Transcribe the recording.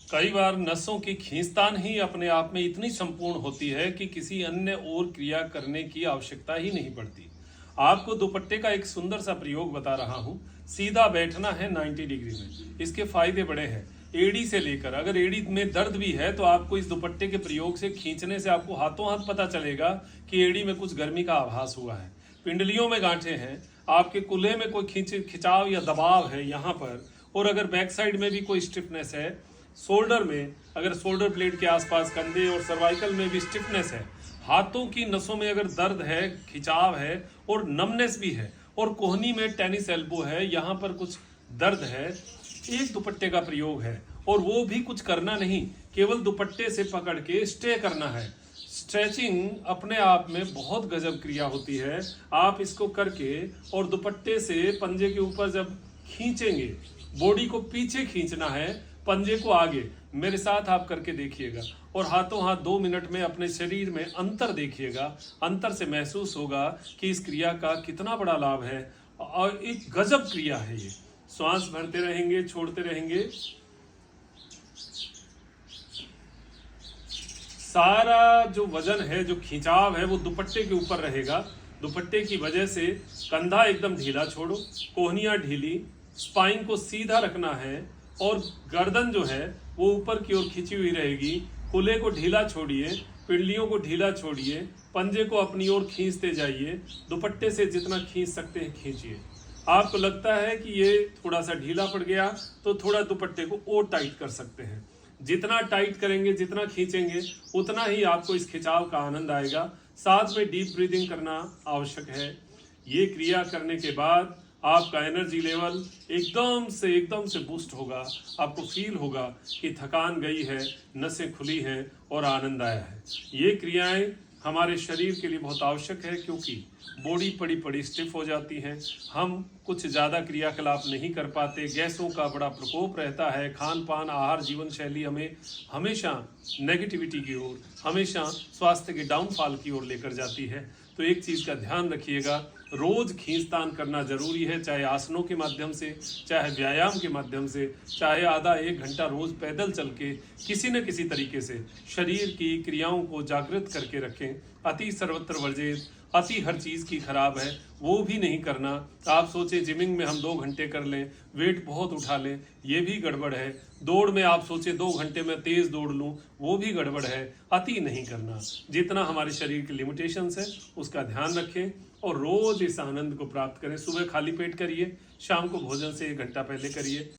कई बार नसों की खींचतान ही अपने आप में इतनी संपूर्ण होती है कि किसी अन्य और क्रिया करने की आवश्यकता ही नहीं पड़ती। आपको दुपट्टे का एक सुंदर सा प्रयोग बता रहा हूँ। सीधा बैठना है 90 डिग्री में। इसके फायदे बड़े हैं। एड़ी से लेकर, अगर एड़ी में दर्द भी है तो आपको इस दुपट्टे के प्रयोग से खींचने से आपको हाथों हाथ पता चलेगा कि एड़ी में कुछ गर्मी का आभास हुआ है। पिंडलियों में गांठें हैं, आपके कूल्हे में कोई खिंचाव या दबाव है यहाँ पर, और अगर बैक साइड में भी कोई स्टिफनेस है, शोल्डर में, अगर शोल्डर ब्लेड के आसपास, कंधे और सर्वाइकल में भी स्टिफनेस है, हाथों की नसों में अगर दर्द है, खिंचाव है और नमनेस भी है, और कोहनी में टेनिस एल्बो है, यहाँ पर कुछ दर्द है, एक दुपट्टे का प्रयोग है। और वो भी कुछ करना नहीं, केवल दुपट्टे से पकड़ के स्टे करना है। स्ट्रेचिंग अपने आप में बहुत गजब क्रिया होती है। आप इसको करके और दुपट्टे से पंजे के ऊपर जब खींचेंगे, बॉडी को पीछे खींचना है, पंजे को आगे। मेरे साथ आप करके देखिएगा और हाथों हाथ 2 मिनट में अपने शरीर में अंतर देखिएगा। अंतर से महसूस होगा कि इस क्रिया का कितना बड़ा लाभ है और एक गजब क्रिया है ये। श्वास भरते रहेंगे, छोड़ते रहेंगे। सारा जो वजन है, जो खिंचाव है, वो दुपट्टे के ऊपर रहेगा। दुपट्टे की वजह से कंधा एकदम ढीला छोड़ो, कोहनियां ढीली, स्पाइन को सीधा रखना है और गर्दन जो है वो ऊपर की ओर खिंची हुई रहेगी। कूल्हे को ढीला छोड़िए, पिंडलियों को ढीला छोड़िए, पंजे को अपनी ओर खींचते जाइए। दुपट्टे से जितना खींच सकते हैं खींचिए। आपको लगता है कि ये थोड़ा सा ढीला पड़ गया तो थोड़ा दुपट्टे को और टाइट कर सकते हैं। जितना टाइट करेंगे, जितना खींचेंगे, उतना ही आपको इस खिंचाव का आनंद आएगा। साथ में डीप ब्रीदिंग करना आवश्यक है। ये क्रिया करने के बाद आपका एनर्जी लेवल एकदम से बूस्ट होगा। आपको फील होगा कि थकान गई है, नसें खुली हैं और आनंद आया है। ये क्रियाएं हमारे शरीर के लिए बहुत आवश्यक है, क्योंकि बॉडी पड़ी पड़ी स्टिफ हो जाती है। हम कुछ ज़्यादा क्रियाकलाप नहीं कर पाते, गैसों का बड़ा प्रकोप रहता है, खान पान, आहार, जीवन शैली हमें हमेशा नेगेटिविटी की ओर, हमेशा स्वास्थ्य के डाउनफॉल की ओर लेकर जाती है। तो एक चीज़ का ध्यान रखिएगा, रोज खींचतान करना जरूरी है, चाहे आसनों के माध्यम से, चाहे व्यायाम के माध्यम से, चाहे आधा 1 घंटा रोज पैदल चल के, किसी न किसी तरीके से शरीर की क्रियाओं को जागृत करके रखें। अति सर्वत्र वर्जित, अति हर चीज़ की खराब है, वो भी नहीं करना। आप सोचें जिमिंग में हम 2 घंटे कर लें, वेट बहुत उठा लें, ये भी गड़बड़ है। दौड़ में आप सोचें 2 घंटे में तेज दौड़ लूं, वो भी गड़बड़ है। अति नहीं करना, जितना हमारे शरीर की लिमिटेशंस है उसका ध्यान रखें और रोज इस आनंद को प्राप्त करें। सुबह खाली पेट करिए, शाम को भोजन से 1 घंटा पहले करिए।